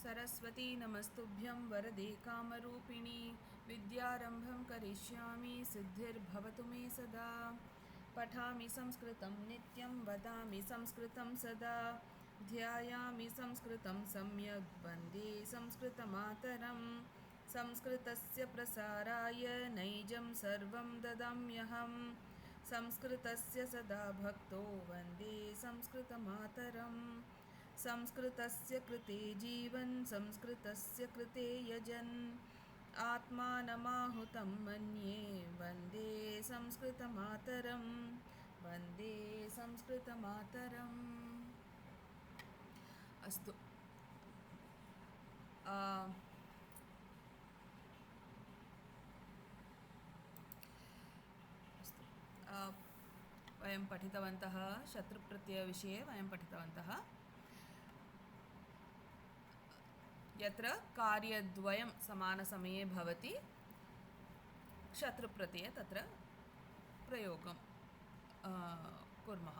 सरस्वती नमस्तुभ्यं वरदे कामरूपिणी विद्यारम्भं करिष्यामि सिद्धिर्भवतु मे सदा। पठामि संस्कृतं नित्यं वदामि संस्कृतं सदा। ध्यायामि संस्कृतं सम्यक् वन्दे संस्कृतमातरं। संस्कृतस्य प्रसाराय नैजं सर्वं ददाम्यहं। संस्कृतस्य सदा भक्तो वन्दे संस्कृतमातरम्। संस्कृतस्य कृते जीवन् संस्कृतस्य कृते यजन् आत्मानमाहुतं मन्ये वन्दे संस्कृतमातरम्। वन्दे संस्कृतमातरम्। अस्तु, वयं पठितवन्तः शत्रुप्रत्ययविषये वयं पठितवन्तः। यत्र कार्यद्वयं समानसमये भवति शत्रुप्रत्यये तत्र प्रयोगं कुर्मः।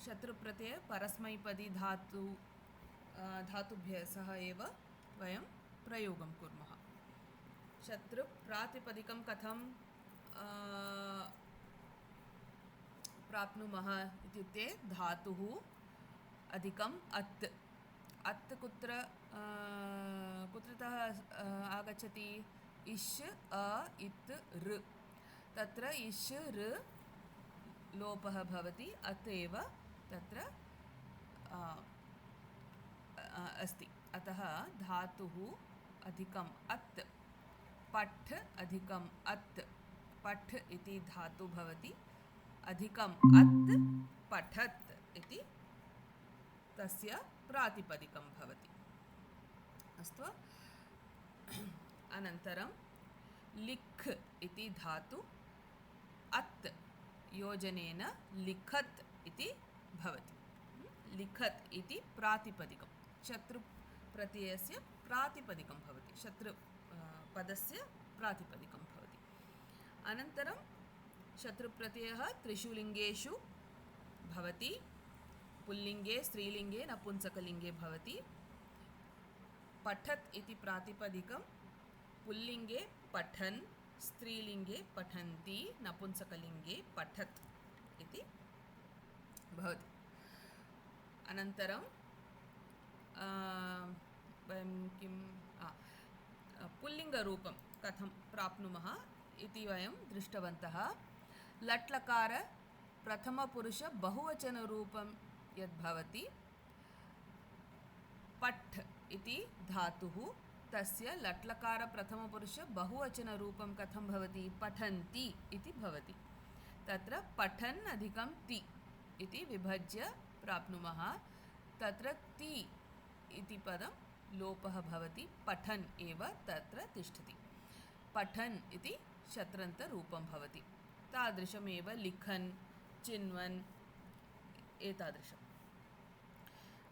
शत्रुप्रत्यये परस्मैपदी धातुभ्यः सह एव वयं प्रयोगं कुर्मः। शत्रुप्रातिपदिकं कथं प्राप्नुमः इत्युक्ते धातुः अधिकम् अत्। अत् कुत्रतः आगच्छति? इष् अ इत् ऋ। तत्र इष् ऋ लोपः भवति, अत् एव तत्र अस्ति। अतः धातुः अधिकम् अत्। पठ् अधिकम् अत्। पठ् इति धातु भवति, अधिकम् अत् पठत् इति तस्य प्रातिपदिकं भवति। अस्तु, अनन्तरं लिख् इति धातु अत् योजनेन लिखत् इति भवति। लिखत् इति प्रातिपदिकं शत्रुप्रत्ययस्य प्रातिपदिकं भवति, शत्रुपदस्य प्रातिपदिकं भवति। अनन्तरं शत्रुप्रत्ययः त्रिषु लिङ्गेषु भवति। पुल्लिङ्गे, स्त्रीलिङ्गे, नपुंसकलिङ्गे भवति। पठत् इति प्रातिपदिकं पुल्लिङ्गे पठन्, स्त्रीलिङ्गे पठन्ति, नपुंसकलिङ्गे पठत् इति भवति। अनन्तरं वयं पुल्लिङ्गरूपं कथं प्राप्नुमः इति वयं दृष्टवन्तः। लट्लकार प्रथमपुरुष बहुवचनरूपं यद्भवति पठ् इति धातुः, तस्य लट्लकार प्रथमपुरुष बहुवचनरूपं कथं भवति? पठन्ति इति भवति। तत्र पठन् अधिकं ति इति विभज्य प्राप्नुमः। तत्र ति इति पदं लोपः भवति, पठन् एव तत्र तिष्ठति। पठन् इति शत्रन्तरूपं भवति। तादृशमेव लिखन्, चिन्वन् एतादृशं।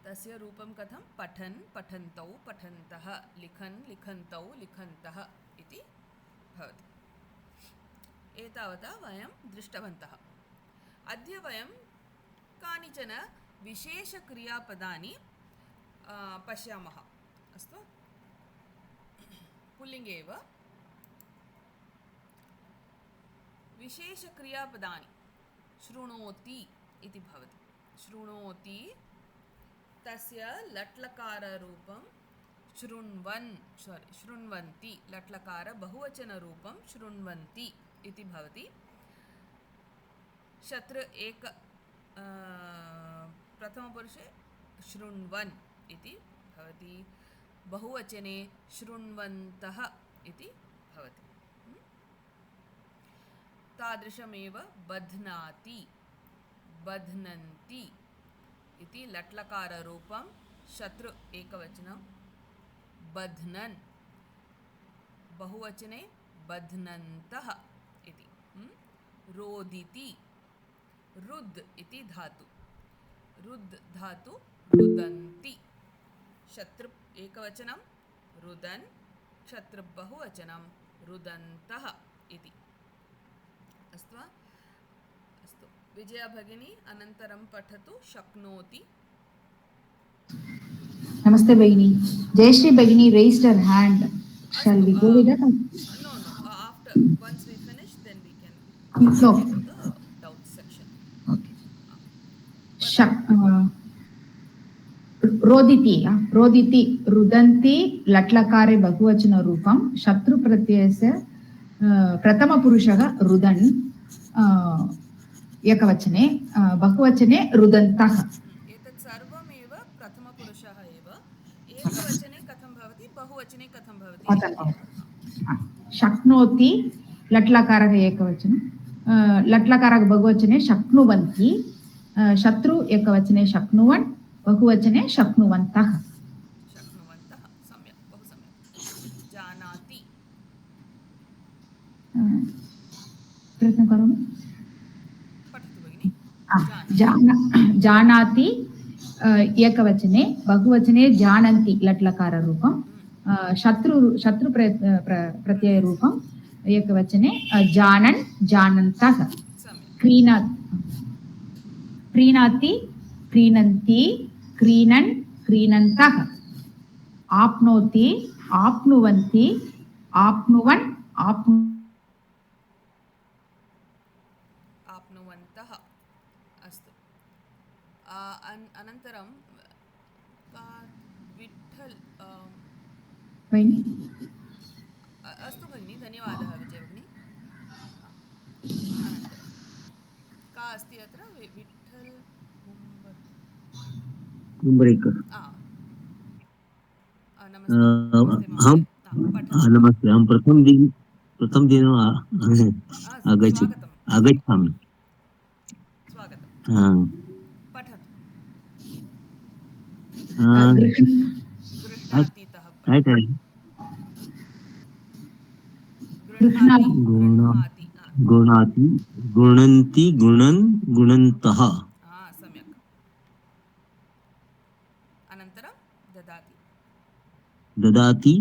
तस्य रूपं कथं? पठन्, पठन्तौ, पठन्तः, लिखन्, लिखन्तौ, लिखन्तः इति भवति। एतावता वयं दृष्टवन्तः। अद्य वयं कानिचन विशेषक्रियापदानि पश्यामः। अस्तु, पुल्लिङ्गे एव विशेषक्रियापदानि। शृणोति इति भवति। शृणोति तस्य लट्लकाररूपं शृण्वन्ति, लट्लकार बहुवचनरूपं शृण्वन्ति इति भवति। शत्रु एक प्रथमपुरुषे शृण्वन् इति भवति, बहुवचने शृण्वन्तः इति भवति। तादृशमेव बध्नाति, बध्नन्ति इति लट्लकाररूपं शत्रु एकवचनं बध्नन्, बहुवचने बध्नन्तः इति। रोदिति, रुद् इति धातु, रुद् धातु रुदन्ति। शत्रु एकवचनं रुदन्, शत्रु बहुवचनं रुदन्तः इति। अस्तु वा? अस्तु, विजया भगिनी अनन्तरं पठतु। शक्नोति। Namaste Bagini. Jayashri Bagini raised her hand. Shall Astu, we go with that? no, no. After once we finish, then we can get No. into the doubt section. Okay. Uh, Padam. Shak, रोदिति रोदिति रुदन्ति लट्लकारे बहुवचनरूपं शत्रुप्रत्ययस्य प्रथमपुरुषः रुदन् एकवचने बहुवचने रुदन्तः एतत् सर्वमेव प्रथमपुरुषः एव एकवचने कथं भवति बहुवचने कथं भवति इत्येव शक्नोति लट्लकारः एकवचनं लट्लकारः बहुवचने शक्नुवन्ति शत्रु एकवचने शक्नुवन् बहुवचने शक्नुवन्तः शक्नुवन्तः सम्यक् बहु सम्यक् जानाति प्रयत्नं करोमि पठतु भगिनि जानाति एकवचने बहुवचने जानन्ति लट्लकाररूपं शत्रु प्रत्ययरूपम् एकवचने जानन् जानन्तः प्रीणाति प्रीणन्ति क्रीणन् क्रीणन्तः आप्नोति आप्नुवन्ति आप्नुवन् आप्नुवन्तः अस्तु अनन्तरं विठ्ठल् अस्तु भगिनि धन्यवादः विजय भगिनि अनन्तरं का अस्ति अत्र विठ्ठल् मुम्बरीकर् नमस्ते नमस्ते अहं प्रथमदिनं आगच्छामि स्वागतं पठतु गृह्णातीतः गृह्णाति गुणाति गुणन्ति गुणन् गुणन्तः सम्यक् अनन्तरं ददाति ददाति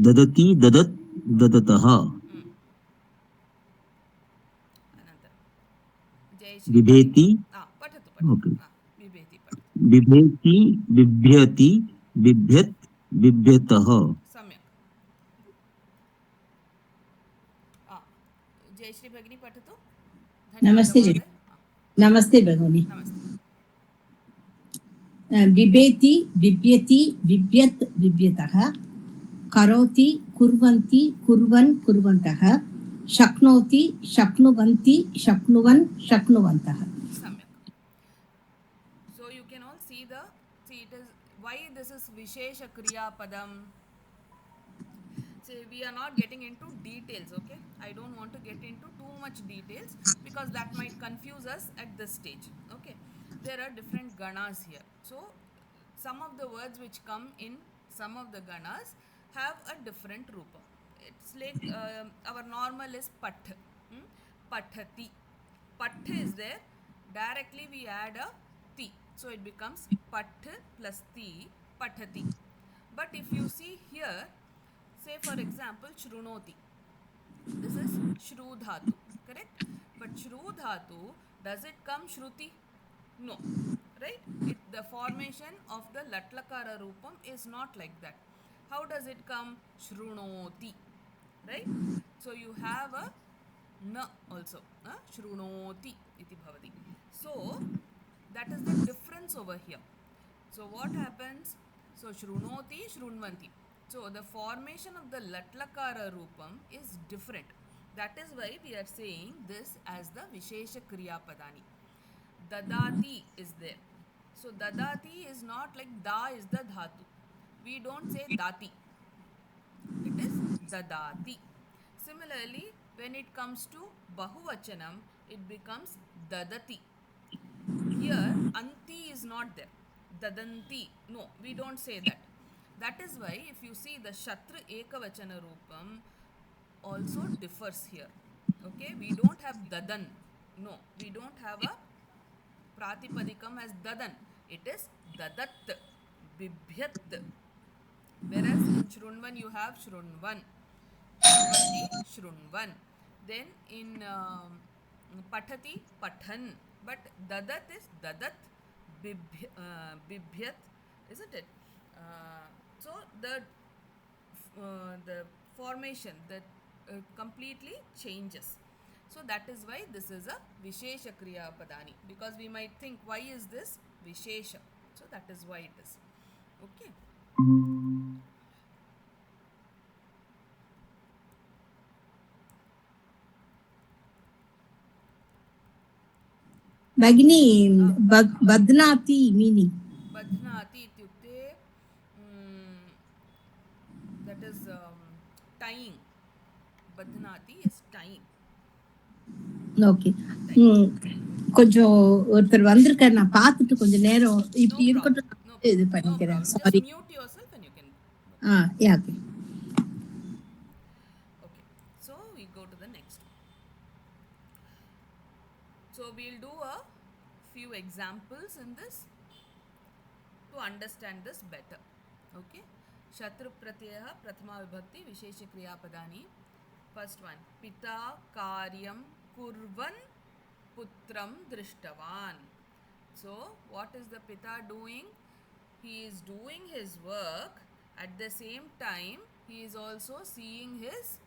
ददति ददत् ददतः अनन्तरं बिभेति पठतु बिभेति बिभ्यति बिभ्यत् बिभ्यतः सम्यक् जयश्री भगिनी पठतु नमस्ते नमस्ते भगिनी बिभेति बिभ्यति बिभ्यत् बिभ्यतः करोति कुर्वन्ति कुर्वन् कुर्वन्तः शक्नोति शक्नुवन्ति शक्नुवन् शक्नुवन्तः सम्यक् so you can all see it is why this is visheshakriyapadam. So we are not getting into details, okay? I don't want to get into too much details because that might confuse us at this stage, okay? There are different ganas here. So some of the words which come in some of the ganas have a different rupa. It's like our normal is pat, pathati. Pat is there, directly we add a ti. So it becomes pat plus ti, pathati. But if you see here, say for example, shrunoti. This is shru dhatu, correct? But shru dhatu, does it come shruti? No, right? The formation of the latlakara rupam is not like that. How does it come? Shrunoti, right? So you have a na also, shrunoti iti bhavati. So that is the difference over here. So what happens? So shrunoti, shrunvanti. So the formation of the latlakara rupam is different. That is why we are saying this as the visheshakriyapadani. Dadati is there. So dadati is not like da is the dhatu. We don't say dati. It is dadati. Similarly, when it comes to bahuvachanam, it becomes dadati. Here, anti is not there. Dadanti. No, we don't say that. That is why if you see the Shatru ekavachana rupam also differs here. Okay, we don't have dadan. No, we don't have a pratipadikam as dadan. It is dadat, bibhyat. Whereas in shrunvan you have shrunvan, shrunvati, shrunvan. Then in pathati, pathan. But dadat is dadat, bibhyat, isn't it? So the formation that completely changes. So that is why this is a visheshakriyapadani, because we might think, why is this vishesha? So that is why it is. Okay. Bagini, badnati meaning. Badhnati ityukte, that is tying. Badhnati is tying. Okay. கொஞ்சம் ஒருத்தர் வந்திருக்காரு, நான் பார்த்துட்டு கொஞ்சம் நேரம் இப்படி இருக்கட்டும் இது பண்ணிக்கிறேன். Sorry. Just mute yourself and you can. Yeah, okay. Okay. So we go to the next one. So we'll do a few examples in this to understand this better. Okay. Shatru pratyaya prathama vibhakti vishesha kriyapadani. First one, pita karyam kurvan putram drishtavan. So what is the pita doing? He is doing his work, at the same time he is also seeing his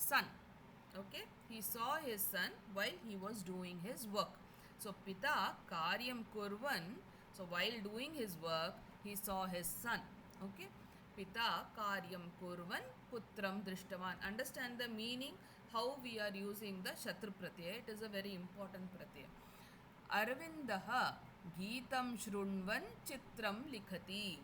son. Okay, he saw his son while he was doing his work. So pita karyam kurvan, so while doing his work he saw his son. Okay, pita karyam kurvan putram drishtavan. Understand the meaning, how we are using the shatru pratyaya. It is a very important pratyaya. Arvindaha Geetam Shrunvan Chitram Likhati.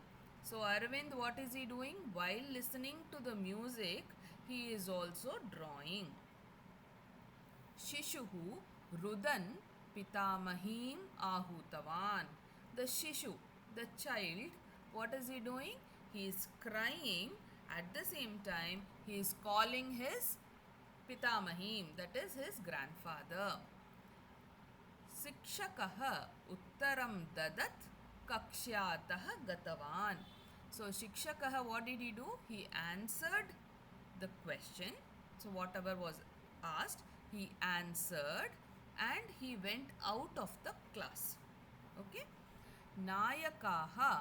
So Arvind, what is he doing? While listening to the music, he is also drawing. Shishuhu Rudan Pitamahim Ahutavan. The Shishu, the child, what is he doing? He is crying. At the same time, he is calling his Pitamahim, that is his grandfather. Shikshakah uttaram dadat kakshyatah gatavan. So Shikshakah, what did he do? He answered the question. So whatever was asked, he answered and he went out of the class. Okay. Nayakaha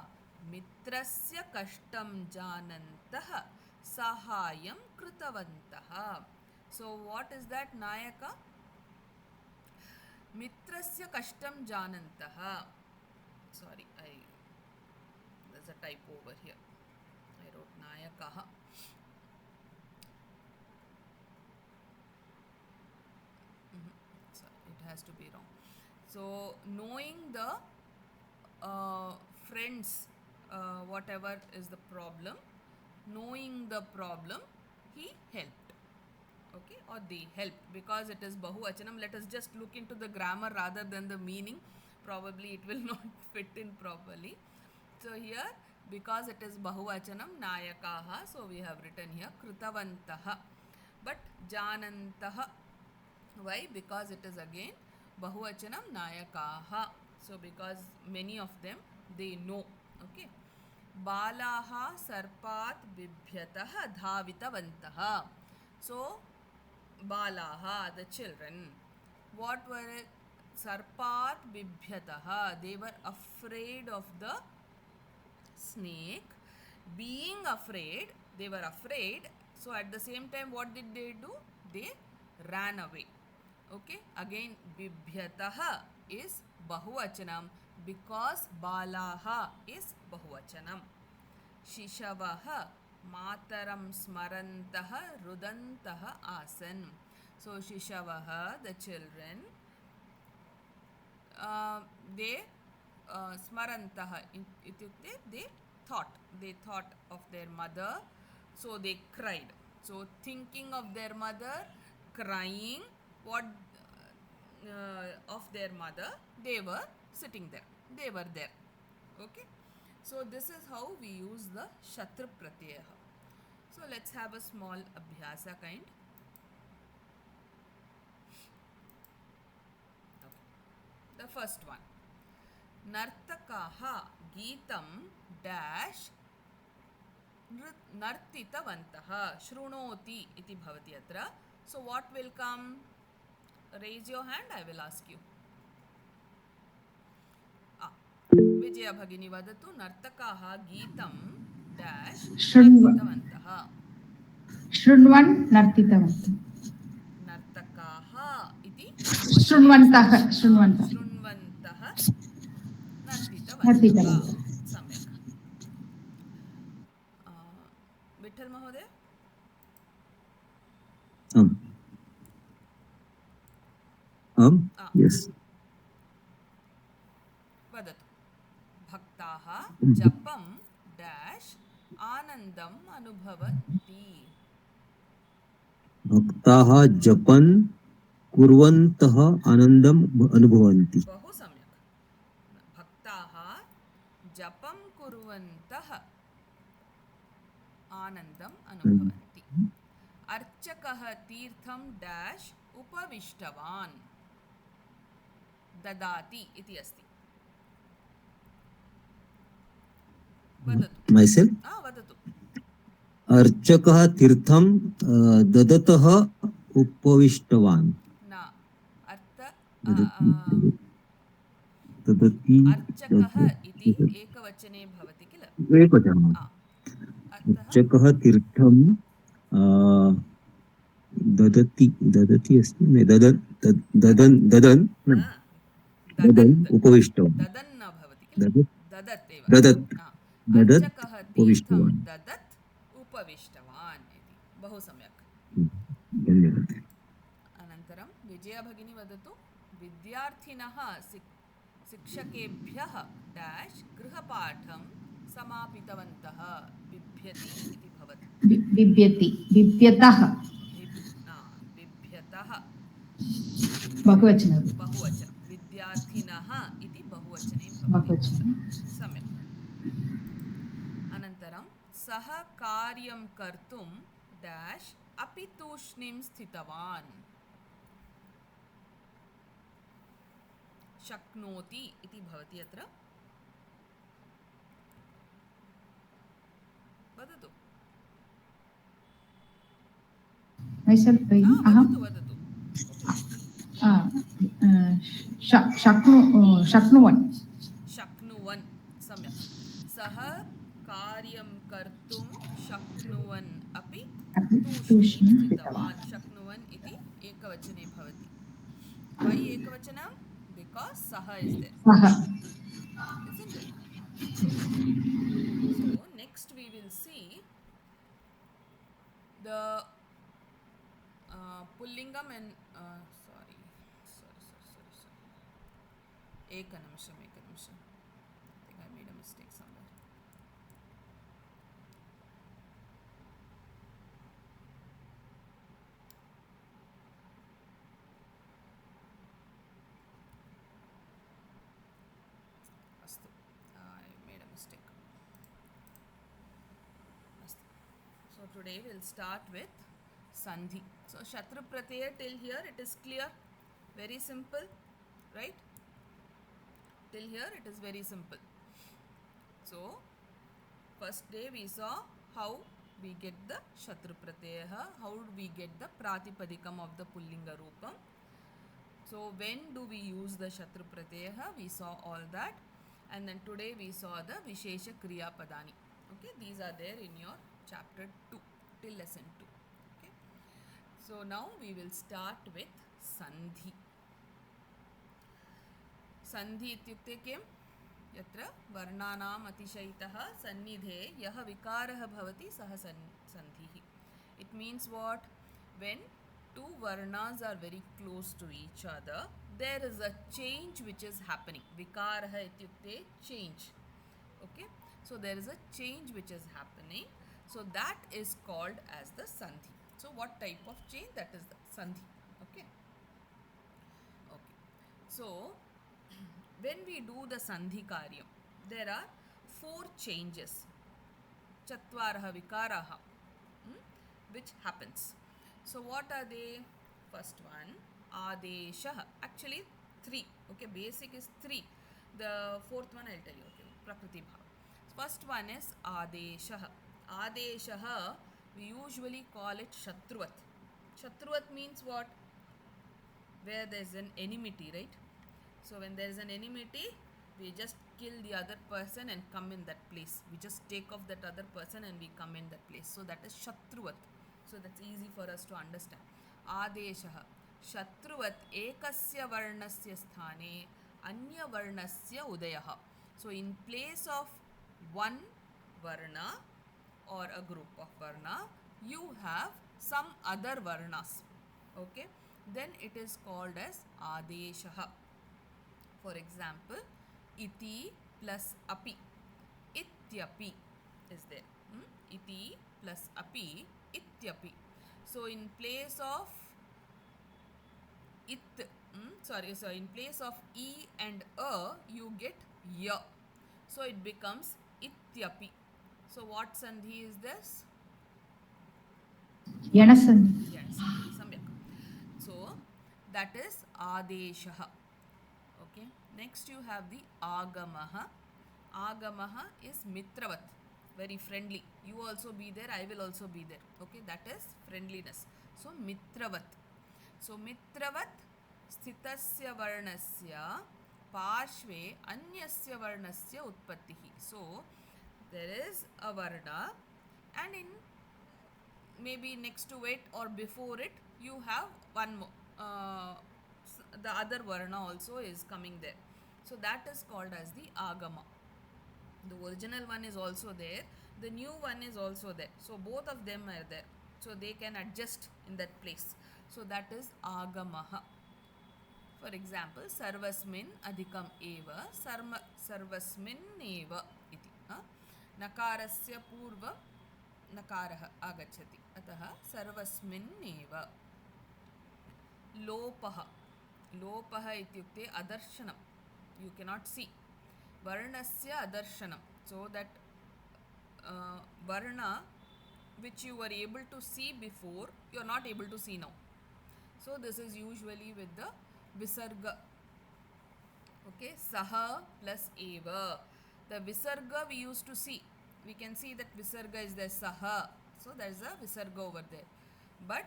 mitrasya kashtam janantah sahayam krutavantah. So what is that Nayaka? Mitrasya kashtam janantah. Sorry, there's a typo over here. I wrote Nayakaha. So it has to be wrong. So knowing the friends, whatever is the problem, knowing the problem, he helped. Okay, or they help, because it is bahuvachanam. Let us just look into the grammar rather than the meaning. Probably it will not fit in properly. So here, because it is bahuvachanam nayakaha, so we have written here krutavantaha. But janantaha, why? Because it is again bahuvachanam nayakaha. So because many of them, they know. Okay. Balaha sarpat bibhyatah dhavitavantaha. So Balaha, the children, what were it? Sarpat bibhyataha, they were afraid of the snake. Being afraid, they were afraid. So at the same time, what did they do? They ran away. Okay, again bibhyataha is bahuvachanam because balaha is bahuvachanam. Shishavaha Mataram Smarantaha Rudantaha Asan. So Shishavaha, the children, they Smarantaha, they thought of their mother, so they cried. So thinking of their mother, crying, what of their mother, they were sitting there, they were there. Okay. So this is how we use the Shatru pratyaya. So let's have a small abhyasa kind. Okay. The first one. Nartakaha Geetam dash nartitavantaha shrunoti iti bhavati atra. So what will come? Raise your hand, I will ask you. Vijaya Bhagini vadatu nartakaha geetam dash शृण्वन् nartitavantah. नर्तितवन्तः Nartakaha iti bahuvachane शृण्वन्तः asti. शृण्वन्तः Shrunvantah nartitavantah. नर्तितवन्तः Samyak. Vitthal Mahoday? Yes. वदतु भक्ताः जपं dash आनन्दम् अनुभवन्ति भक्ताः जपन् कुर्वन्तः आनन्दम् अनुभवन्ति बहु सम्यक् भक्ताः जपं कुर्वन्तः आनन्दम् अनुभवन्ति अर्चकः तीर्थं डैश उपविष्टवान् ददाति इति अस्ति वदतु myself वदतु अर्चकः तीर्थं ददतः उपविष्टवान् न अर्थ ददति अर्चकः इति एकवचने भवति किल एकवचनम् अतः अर्चकः तीर्थं ददति अस्ति न ददन् उपविष्टवान् ददन् न भवति किल ददत् एव ददत् अर्चकः तीर्थं उपविष्टवान् ददत् उपविष्टवान् इति बहु सम्यक् धन्यवादः अनन्तरं विजया भगिनी वदतु विद्यार्थिनः शिक्षकेभ्यः डैश गृहपाठं समापितवन्तः बिभ्यति इति भवति बिभ्यतः बिभ्यतः बहुवचनं विद्यार्थिनः इति बहुवचने भवति सम्यक् अनन्तरं सः कार्यं कर्तुं डैश अपि तूष्णीं स्थितवान् शक्नोति इति भवति अत्र वदतु वदतु शक्नुवन् सम्यक् सः कार्यं कर्तुं शक्नुवन् अपि तूष्णीं स्थितवान् शक्नुवन् इति एकवचने भवति वै एकवचनं बिकास् सः is there isn't it so next we will see the pullingam and sorry ekanimisam I think I made a mistake somewhere astu I made a mistake astu so today we'll start with Sandhi. So Shatru pratyay till here it is clear, very simple, right? Till here it is very simple. So first day we saw how we get the Shatru pratyaya, how we get the pratipadikam of the pullinga roopam. So when do we use the Shatru pratyaya? We saw all that, and then today we saw the visheshakriyapadani. Okay, these are there in your chapter 2 till lesson 2. So now we will start with Sandhi. Sandhi ityukte किं यत्र वर्णानाम् अतिशयितः सन्निधे यः विकारः भवति सः सन्धिः. It means what? When two varnas are very close to each other, there is a change which is happening. Vikarah ityukte change. Okay? So there is a change which is happening. So that is called as the Sandhi. So what type of change? That is the Sandhi. Okay. So when we do the Sandhi karyam, there are 4 changes. Chatvaraha vikaraha, which happens. So what are they? First one, adeshah. Actually 3. Okay, basic is 3. The fourth one I'll tell you. Okay, prakriti bhav. First one is adeshah. Adeshah, we usually call it Shatruvat. Shatruvat means what? Where there is an enmity, right? So when there is an enmity, we just kill the other person and come in that place. We just take off that other person and we come in that place. So that is Shatruvat. So that's easy for us to understand. Adeshaha. Shatruvat ekasya varnasya sthane anya varnasya udayaha. So in place of one varna or a group of varna, you have some other varnas. Okay, then it is called as adeshaha. For example, iti plus api, ityapi is there. Iti plus api, ityapi. So in place of in place of e and a, you get ya. So it becomes ityapi. So what sandhi is this? Yanasandhi. Yes, samyak. So that is adeshaha. Okay. Next you have the agamaha. Agamaha is mitravat, very friendly. You also be there, I will also be there. Okay, that is friendliness. So mitravat. So mitravat sthitasya varnasya parshve anyasya varnasya utpattihi. So there is a varna, and in maybe next to it or before it you have one more, the other varna also is coming there. So that is called as the agama. The original one is also there, the new one is also there. So both of them are there. So they can adjust in that place. So that is agamaha. For example, sarvasmin adhikam eva sarvasmin eva iti. Nakarasya purva nakarah agachati. Ataha sarvasmin eva. Lopaha. Lopaha ityukte adarshanam. You cannot see. Varnasya adarshanam. So that varna which you were able to see before, you are not able to see now. So this is usually with the visarga. Okay, saha plus eva. The visarga we used to see. We can see that visarga is there, saha. So there is a visarga over there. But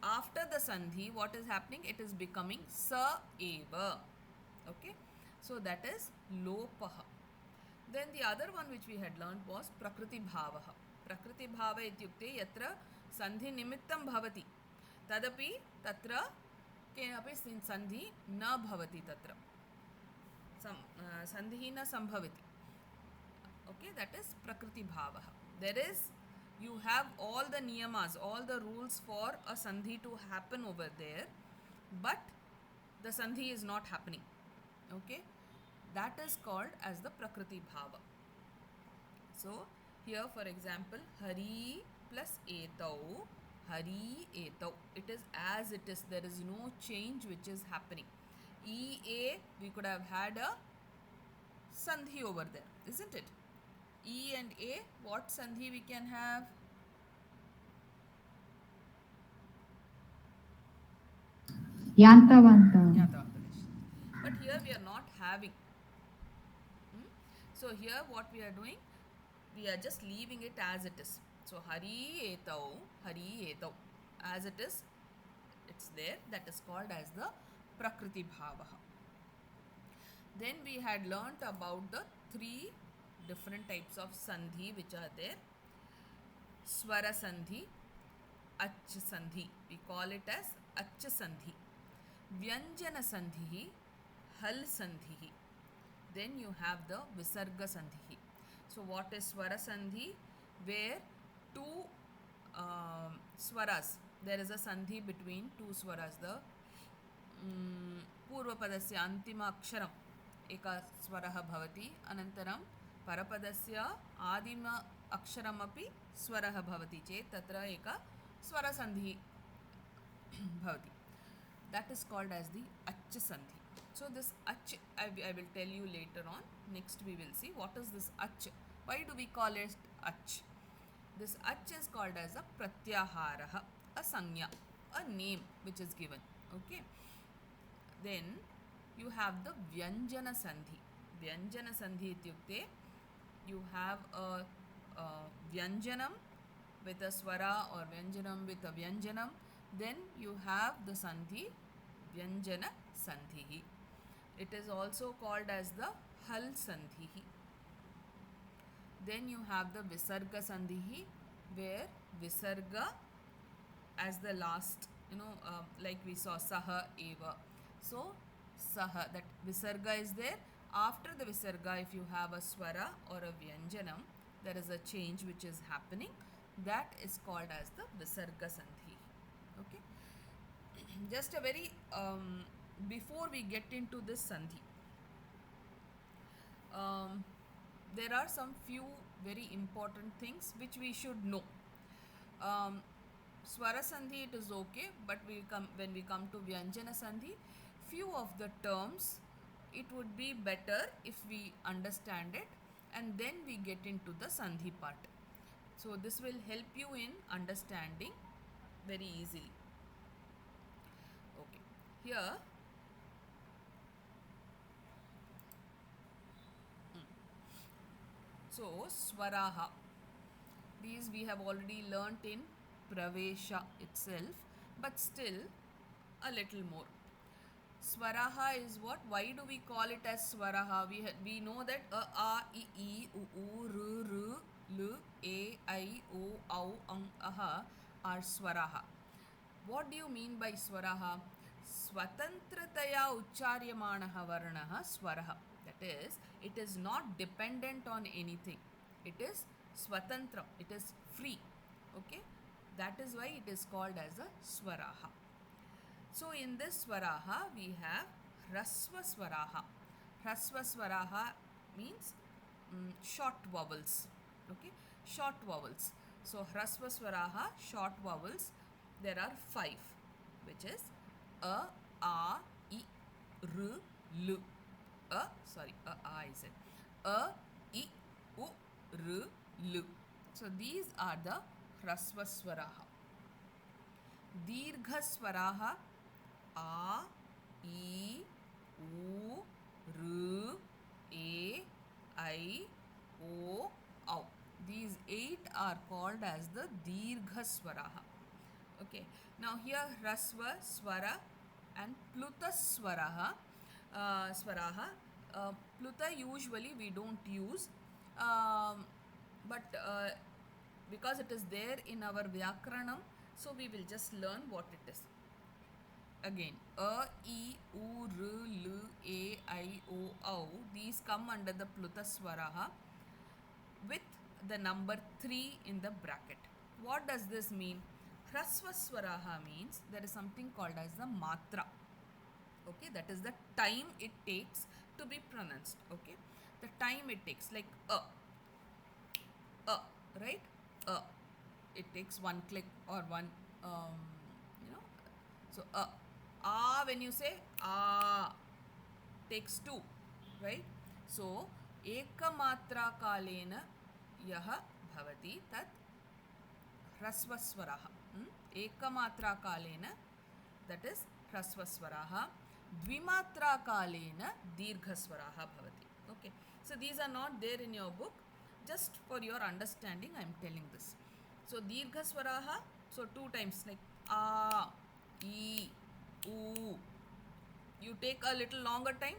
after the sandhi, what is happening? It is becoming sa eva. Okay, so that is lopaha. Then the other one which we had learned was prakriti bhavaha. Prakriti bhava ityukte yatra sandhi nimittam bhavati. Tadapi tatra kenapi sandhi na bhavati tatra. Sandhi na sambhavati. Okay, that is prakriti bhavaha. There is, you have all the niyamas, all the rules for a sandhi to happen over there, but the sandhi is not happening. Okay, that is called as the prakriti bhava. So here for example, hari plus etau, hari etau. It is as it is. There is no change which is happening. E-A, we could have had a sandhi over there, isn't it? E and A, what sandhi we can have? Yantavanta. But here we are not having. So here what we are doing, we are just leaving it as it is. So hari etau, as it is, it's there. That is called as the prakriti bhavaha. Then we had learnt about the three different types of sandhi which are there. Swara sandhi, ach sandhi. We call it as ach sandhi. Vyanjana sandhi, hal sandhi. Then you have the visarga sandhi. So what is swara sandhi? Where two swaras, there is a sandhi between two swaras. The पूर्वपदस्य अन्तिम अक्षरम एक स्वरः भवति, अनन्तरं परपदस्य आदिम अक्षरमपि स्वरः भवति चेत् तत्र एक स्वरसन्धिः भवति. That is called as the ach sandhi. So this ach I will tell you later on. Next we will see what is this ach. Why do we call it ach? This ach is called as a pratyahara, a sanya, a name which is given. Okay. Then you have the vyanjana sandhi. Vyanjana sandhi ityukte, you have a vyanjanam with a swara or vyanjanam with a vyanjanam. Then you have the sandhi vyanjana sandhi. It is also called as the hal sandhi. Then you have the visarga sandhi, where visarga as the last, like we saw saha eva. So saha, that visarga is there. After the visarga, if you have a swara or a vyanjanam, there is a change which is happening. That is called as the visarga sandhi. Okay. Just a very before we get into this sandhi, there are some few very important things which we should know. Swara sandhi, it is okay, but when we come to vyanjana sandhi, few of the terms, it would be better if we understand it and then we get into the sandhi part. So this will help you in understanding very easily. Okay, here so swaraha, these we have already learnt in pravesha itself, but still a little more. Swaraha is what? Why do we call it as swaraha? We know that a, I, u, r, l, a, I, o, au, aha are swaraha. What do you mean by swaraha? Swatantrataya uchcharyamanaha varnaha swaraha. That is, it is not dependent on anything. It is swatantram. It is free. Okay? That is why it is called as a swaraha. So in this swaraha, we have hrasva swaraha. Hrasva swaraha means short vowels. Okay? Short vowels. So hrasva swaraha, short vowels, there are 5, which is a, I, r, l. I said. A, I, u, r, l. So these are the hrasva swaraha. Dirgha swaraha, a, I, u, r, a, I, o, au. These 8 are called as the dirgha swaraha. Okay. Now here hrasva, swara and pluta swaraha. Pluta usually we don't use, but because it is there in our vyakranam, so we will just learn what it is. Again, a, I, u, r, l, a, I, o, au, these come under the pluta swaraha with the number 3 in the bracket. What does this mean? Hrasva swaraha means there is something called as the matra. Okay, that is the time it takes to be pronounced. Okay, the time it takes, like right? It takes one click or one, so when you say takes 2, right? So ekamatra kalena yaha bhavati tat hrasva swaraha. Ekamatra kalena, that is hrasva swaraha. Dvimatra kalena dirgha swaraha bhavati. Okay, so these are not there in your book. Just for your understanding, I am telling this. So dirgha swaraha, so 2 times, like a, I, u. You take a little longer time,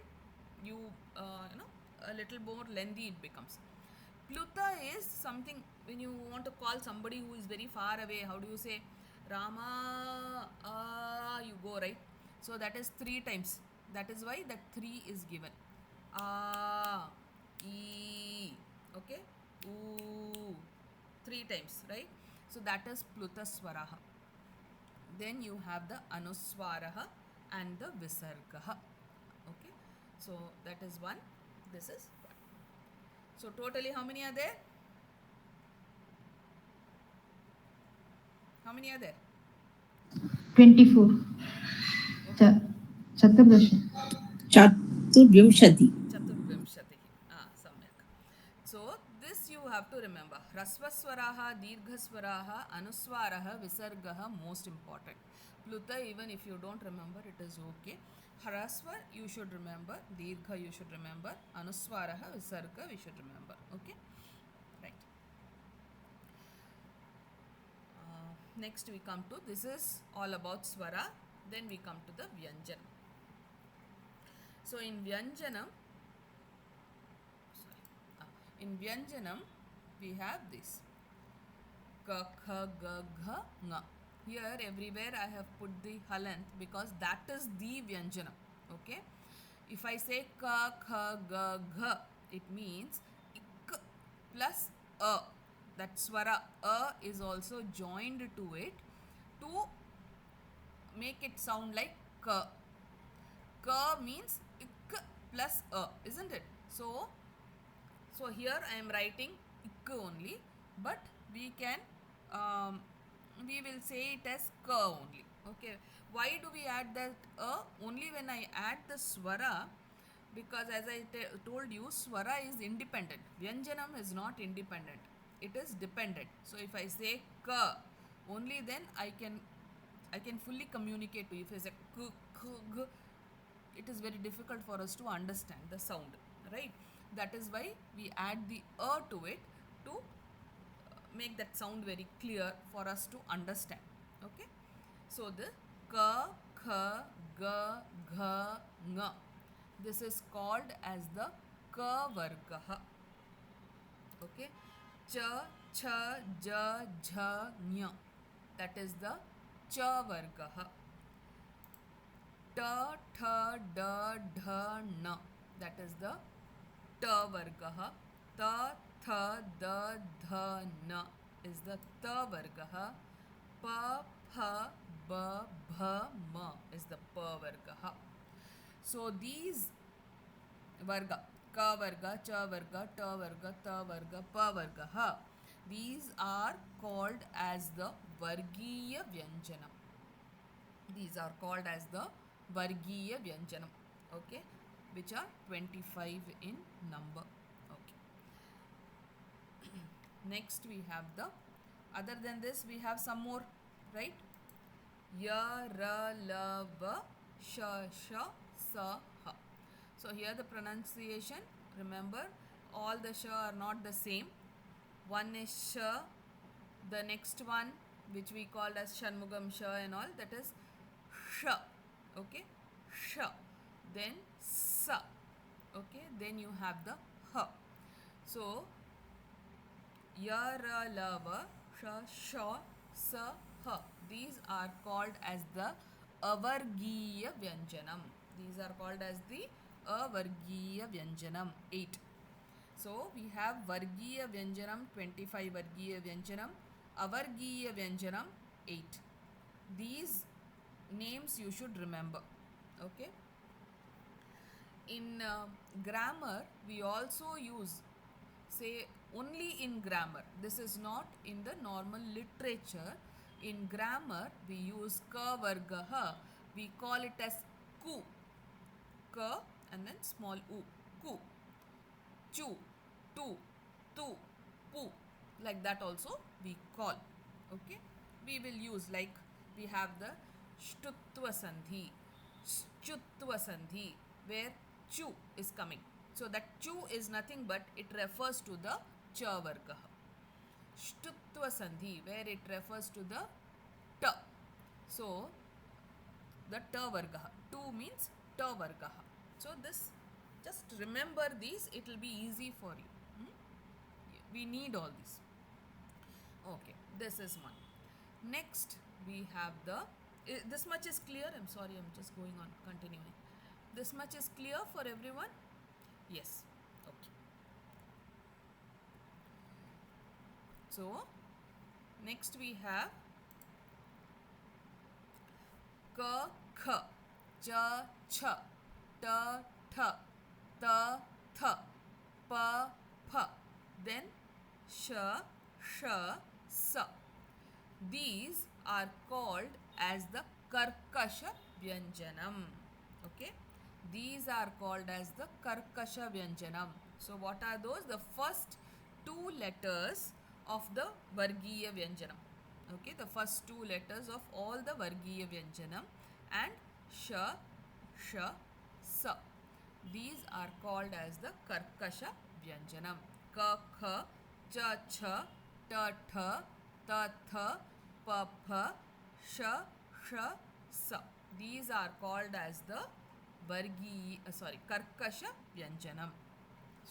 you a little more lengthy it becomes. Pluta is something when you want to call somebody who is very far away. How do you say Rama? You go, right? So that is 3 times. That is why that 3 is given. I, okay, u, 3 times, right? So that is pluta swaraha. Then you have the anuswaraha and the visargaha. Okay, so that is 1. This is 1. So totally how many are there? How many are there? 24. Chaturdashi. Chaturvimshati. Chaturvimshati. Samyak. So this you have to remember. Hrasvaswaraha, dirghaswaraha, anuswaraha, visargaha, most important. Pluta, even if you don't remember, it is okay. Hrasva you should remember, dirgha you should remember, anuswaraha, visarga we should remember. Okay, right. Next we come to, this is all about swara. Then we come to the vyanjana. So in vyanjana, In Vyanjanam, we have this. Ka, kha, ga, gha, nga. Here, everywhere I have put the halant because that is the Vyanjanam. Okay? If I say ka, kha, ga, gha, it means ik plus a. That swara a is also joined to it to make it sound like ka. Ka means ik plus a, isn't it? So here I am writing ik only, but we can we will say it as ka only. Okay. Why do we add that a? Only when I add the swara, because as I told you, swara is independent. Vyanjanam is not independent. It is dependent. So if I say ka, only then I can fully communicate to you. If I say k, k, g, it is very difficult for us to understand the sound, right? That is why we add the a to it to make that sound very clear for us to understand. Okay, so the ka, kha, ga, gha, nga, this is called as the ka vargaha. Okay, cha, cha, ja, jha, nya, that is the cha vargaha. Ta, tha, da, dha, na, that is the ta vargaha. Ta, tha, da, dha, na is the ta vargaha. Pa, pha, ba, bha, ma is the pa vargaha. So these varga, ka varga, cha varga, ta varga, ta varga, pa vargaha, these are called as the Vargiya Vyanjanam. These are called as the Vargiya Vyanjanam. Okay, which are 25 in number. Okay. Next we have the, other than this we have some more, right? Ya, ra, la, va, sha, sha, sa, ha. So here the pronunciation, remember, all the sha are not the same. One is sha, the next one which we call as Shanmugam sha and all, that is sha. Okay, sha. Then sa. Okay, then you have the ha. So ya, ra, la, va, sha, sha, sa, ha, these are called as the Avargiya Vyanjanam. These are called as the Avargiya Vyanjanam. 8. So we have Vargiya Vyanjanam 25, Vargiya Vyanjanam, Avargiya Vyanjanam 8. These names you should remember. Okay. In grammar we also use, say, only in grammar, this is not in the normal literature. In grammar we use ka vargaha, we call it as ku, ka and then small u, ku, chu, tu, tu, pu, like that also we call. Okay, we will use, like we have the shtutva sandhi, chutva sandhi, where chu is coming. So that chu is nothing but it refers to the cha vargaha. Shtutva sandhi, where it refers to the ta. So the ta vargaha. Tu means ta vargaha. So this, just remember these, it will be easy for you. We need all this. Okay, this is one. Next we have the, this much is clear. I'm sorry, I'm just going on, continuing. This much is clear for everyone? Yes. Okay. So next we have ka, kha, ja, cha, ta, tha, ta, tha, pa, pha, then sha, sha, sa. These are called as the Karkasha Vyanjanam. Okay, these are called as the Karkasha Vyanjanam. So what are those? The first two letters of the Vargiya Vyanjanam. Okay, the first two letters of all the Vargiya Vyanjanam, and sha, sha, sa. These are called as the Karkasha Vyanjanam. Ka, kha, cha, cha, ta, tha, ta, tha, pa, pha, sha, sha, sa. These are called as the Karkasha Vyanjanam.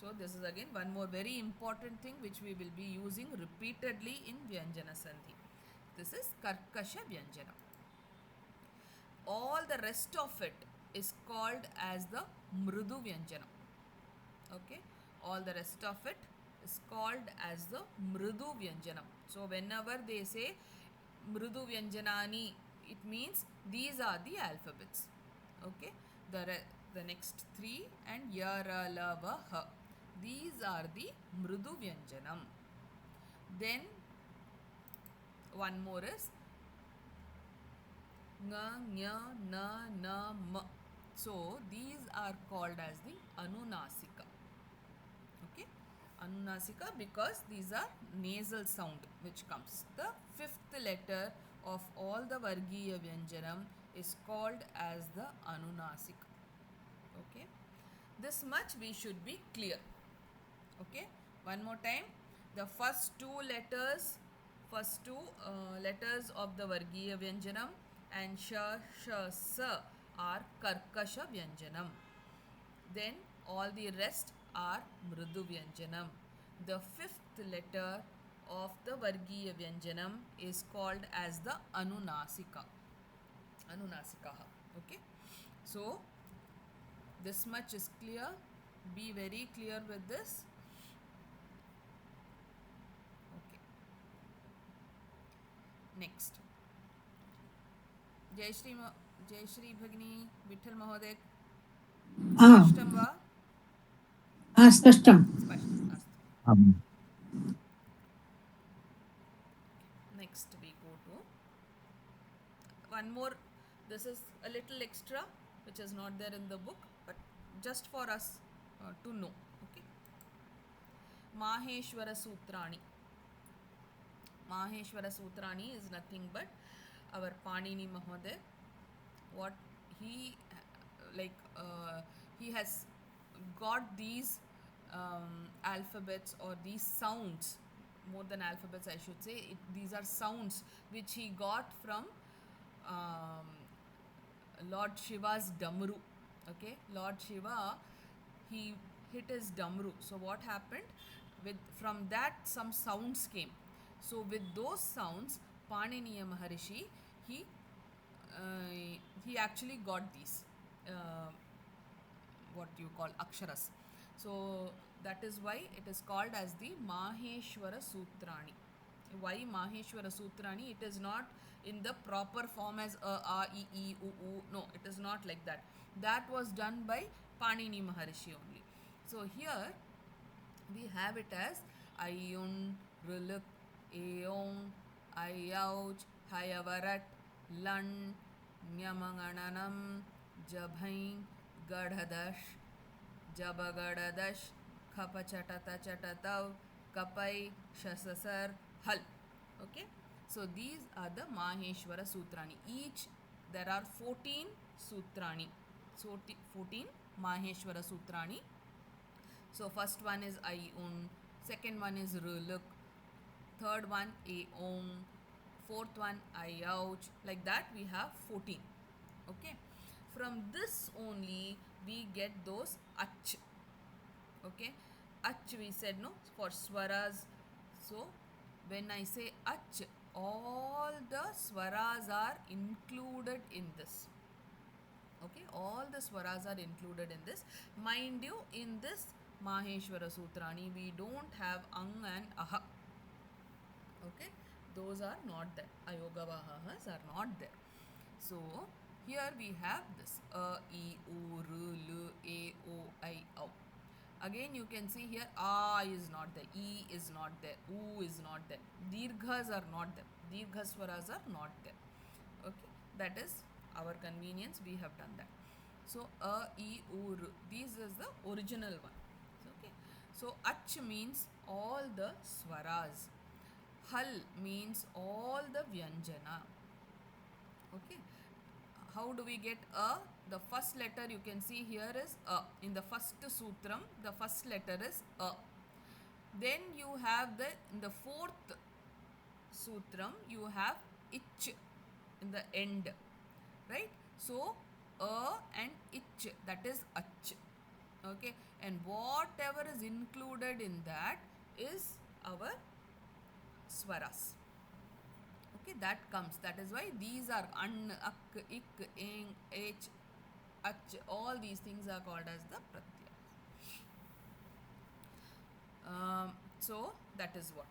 So this is again one more very important thing which we will be using repeatedly in Vyanjana Sandhi. This is Karkasha Vyanjana. All the rest of it is called as the Mrudu Vyanjana. Okay, all the rest of it is called as the Mrudu Vyanjanam. So whenever they say Mrudu Vyanjanani, it means these are the alphabets. Okay, the next three and Yara Lava Ha. These are the Mrudu Vyanjanam. Then one more is Nga, Nya, Na, Na, Ma. So these are called as the Anunasika. Okay, Anunasika, because these are nasal sound which comes. The fifth letter of all the Vargiya Vyanjanam is called as the Anunasika. Okay, this much we should be clear. Okay, one more time. The first two letters of the Vargiya Vyanjanam and Sha, Sha, Sa are Karkasha Vyanjanam. Then all the rest are Mrudu Vyanjanam. The fifth letter of the Vargiya Vyanjanam is called as the Anunasika. Anunasikaha. Okay. So this much is clear. Be very clear with this. Okay. Next. Jai Shri Bhagini Vitthal Mahoday. Spashtam va? स्पष्टम् Spashtam. Astu. आम्. Next we go to one more. This is a little extra which is not there in the book, but just for us to know. Okay. Maheshwara Sutrani. Maheshwara Sutrani is nothing but our Panini Mahoday. What he he has got these alphabets or these sounds, more than alphabets I should say, these are sounds which he got from Lord Shiva's Damru. Okay, Lord Shiva, he hit his Damru. So what happened? From that some sounds came. So with those sounds, Paniniya Maharishi, he actually got these what you call aksharas. So that is why it is called as the Maheshwara Sutrani. Why Maheshwara Sutrani? It is not in the proper form as a, e, e, u, u. No, it is not like that. That was done by Panini Maharishi only. So here we have it as Ayun, Ruluk, Eong, Ayauj, Hayavarat, Lun, Nyamangananam, Jabhain, Gadhadash, Jabagadadash, Khapachatata Chatatav, Kapai, Shasasar, Hal. Okay, so these are the Maheshwara Sutrani. Each there are 14 Sutrani. So 14 Maheshwara Sutrani. So first one is Ayun, second one is Ruluk, third one Aong, fourth one Ayauj. Like that we have 14. Okay, from this only we get those ach. Okay, ach we said no for swaras. So when I say ach, all the swaras are included in this. Okay, all the swaras are included in this. Mind you, in this Maheshwara Sutrani we don't have ang and aha. Okay, those are not there. Ayogavahas are not there. So here we have this a, e, u, r, l, a, o, I, o. Again you can see here a is not there, e is not there, u is not there, dirghas are not there, dirgha swaras are not there. Okay, that is our convenience, we have done that. So a, e, u, r, this is the original one. Okay, so ach means all the swaras, hal means all the vyanjana. Okay, how do we get a? The first letter you can see here is a. In the first sutram, the first letter is a. Then you have in the fourth sutram you have ich in the end, right? So a and ich, that is ach. Okay, and whatever is included in that is our swaras. Okay, that comes. That is why these are an, ak, ik, ing, h, ach, all these things are called as the pratyay. So that is what.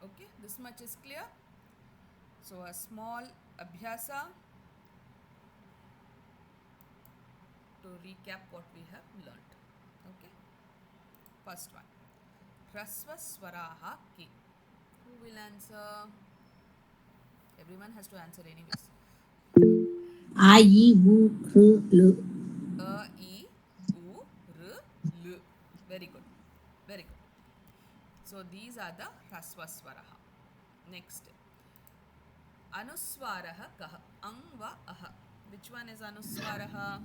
Okay, this much is clear. So a small abhyasa to recap what we have learnt. Okay, first one, hrasva swaraha ke. Who will answer? Everyone has to answer anyways. I, E, U, R, L. A, E, U, R, L. Very good. Very good. So these are the hrasva swaraha. Next, anuswaraha kah. Ang va aha. Which one is anuswaraha?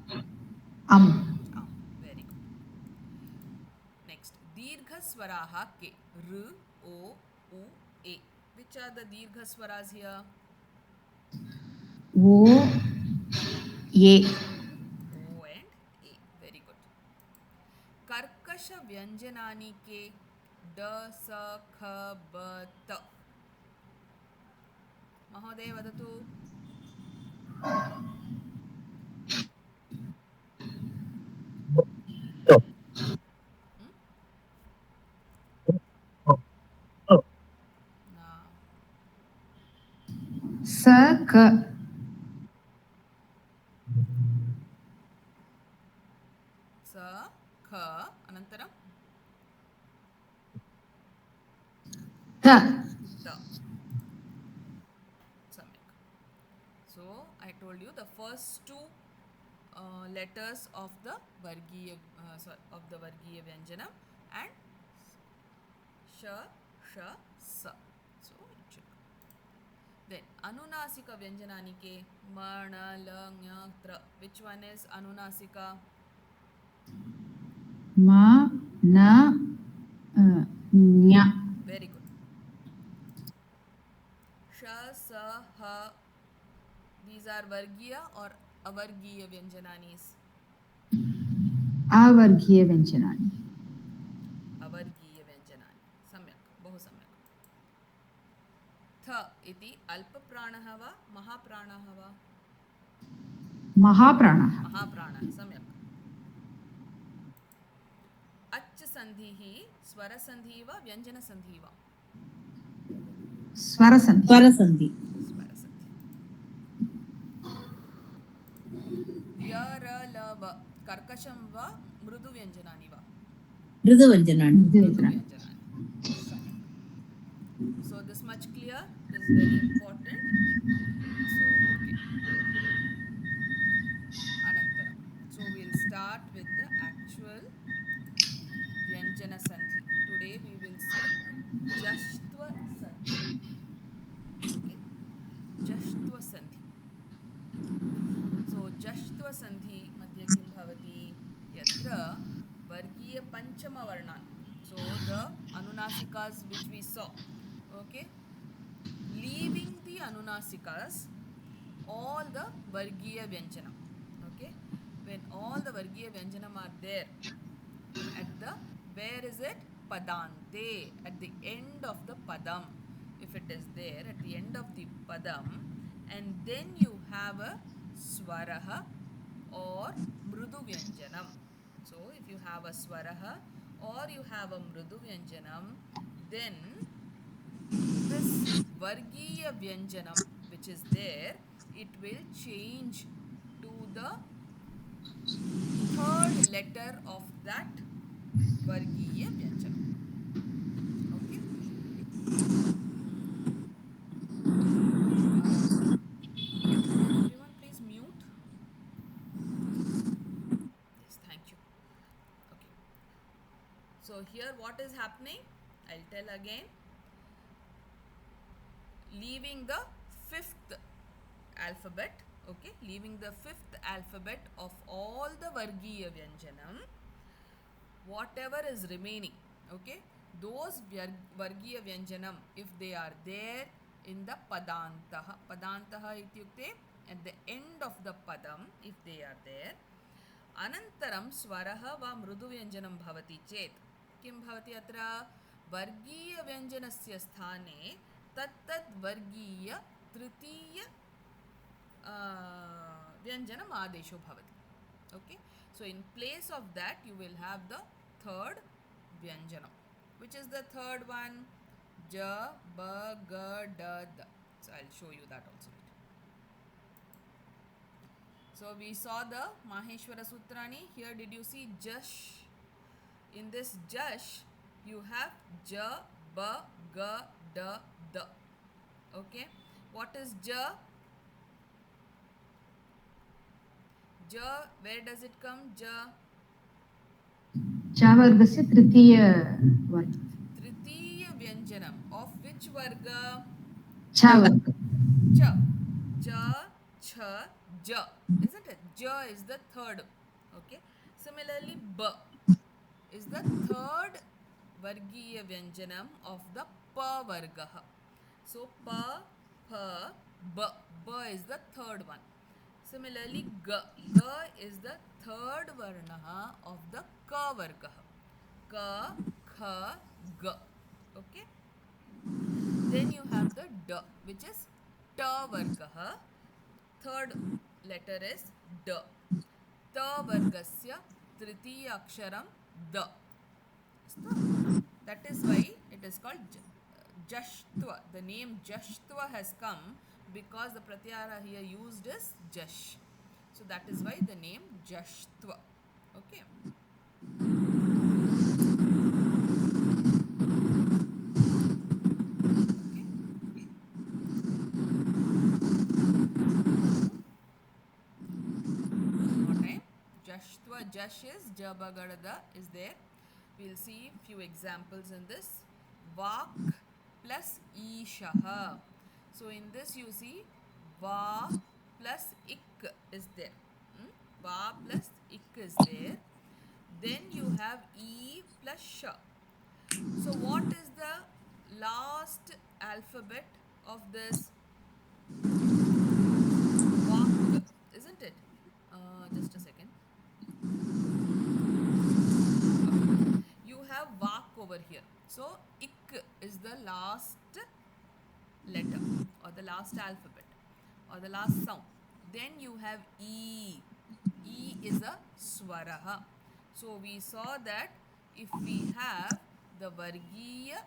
Very good. Next, dirgha swaraha ke. R, O, U, A. Which are the dirgha swaras here? O, A. O and A. Very good. Karkasha vyanjanani ke. D, S, K, B, T. Mahoday vadatu. Hmm? Na. Sa, Ka. Sa, K, anantaram Ta. Ta. Samyak. So I told you the first two letters of the Vargiya Vyanjanam and Sh, Sh, Sa. So it should come. Then Anunasika Vyanjanani ke Ma, Na, La, Nya, Tra. Which one is Anunasika? Ma, Na, Nya. Very good. Sh, Sa, Ha. These are Vargiya or Avargiya Vyanjananis? Avargiya Vyanjanani. Avargiya Vyanjanani. Samyak. Bahu samyak. Th iti Alpapranah va Mahapranah va? Mahapranah. Mahapranah. Samyak. Ach sandhihi swara sandhi va Vyanjana sandhi va? Swarasandhi. Swarasandhi. Swara sandhi. Ya, Ra, La, Va. Karkasham va Mrudu Vyanjanani va? Mruduvanjanani. Mrudu Vyanjanani. Samyak. So this much clear. This is very important. So okay. Anantaram. So we'll start with the actual Vyanjana Sandhi. Today we will see Jashtva Sandhi. Okay? Jashtva Sandhi. So Jashtva Sandhi madhya kim bhavati? Yatra Vargiya Panchama Varnan. So the Anunasikas which we saw. Okay? Leaving the Anunasikas, all the Vargiya Vyanjanam. Okay? When all the Vargiya Vyanjanam are there, at the, where is it? Padante, at the end of the padam. If it is there at the end of the padam, and then you have a swaraha or mrudu vyanjanam. So if you have a swaraha or you have a mrudu vyanjanam, then this vargiya vyanjanam which is there, it will change to the third letter of that Vargiya Vyanjanam. Okay? Can everyone please mute? Yes, thank you. Okay. So here what is happening? I'll tell again. Leaving the fifth alphabet, okay? Leaving the fifth alphabet of all the Vargiya Vyanjanam, whatever is remaining, okay, those Vargiya Vyanjanam, if they are there in the Padantaha ityukte, at the end of the Padam, if they are there, अनन्तरं स्वरः वा मृदुव्यञ्जनं भवति चेत् किं भवति अत्र वर्गीयव्यञ्जनस्य स्थाने तत्तद् वर्गीय तृतीय व्यञ्जनम् आदेशो भवति. Okay, so in place of that you will have the third vyanjanam. Which is the third one? Ja, ba, ga, da, da. So I'll show you that also. So we saw the Maheshwara Sutrani. Here did you see Jash? In this Jash you have Ja, ba, ga, da, da. Okay, what is Ja? Ja, where does it come? Ja. च वर्गस्य तृतीय वर्ग. Tritiya Vyanjanam of which varga? च वर्ग. Cha. Cha, cha, ja. Isn't it? Ja is the third. Okay. Similarly, ba is the third Vargiya Vyanjanam of the pa varga. So, pa, pa, ba. Ba is the third one. Similarly, ga. Ga is the third varna of the ka varga. Ka, kha, ga. Okay. Then you have the da, which is ta varga. Third letter is da. Ta vargasya tritiya aksharam da. That is why it is called Jashtva. The name Jashtva has come because the pratyaya here used is Jash. So that is why the name Jashtva. Okay. One more time. Jashtva, Jash is Jabagadada is there. We'll see few examples in this. Vak plus Ishaha. So in this you see Va plus Ik is there. Va plus Ik is there. Then you have E plus Sha. So what is the last alphabet of this? Vak, isn't it? Just a second. You have Vak over here. So Ik is the last letter or the last alphabet or the last sound. Then you have E. E is a swaraha. So we saw that if we have the Vargiya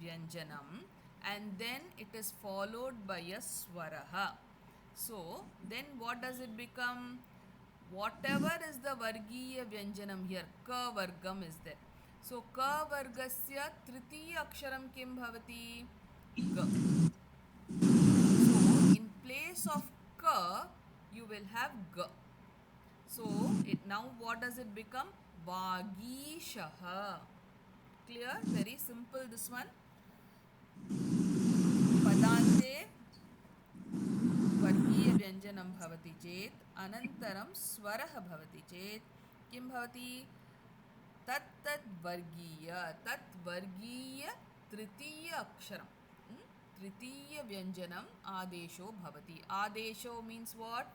Vyanjanam and then it is followed by a swaraha. So then what does it become? Whatever is the Vargiya Vyanjanam here, Ka Vargam is there. So Ka Vargasya Tritiya Aksharam Kim Bhavati? Ga. So in place of Ka, you will have Ga. So it now what does it become? Vagishaha. Clear? Very simple this one. Padante Vargiya Vyanjanam bhavati chet anantaram swaraha bhavati chet kim bhavati? Tat vargiya tritiya aksharam. Tritiya Vyanjanam adesho bhavati. Adesho means what?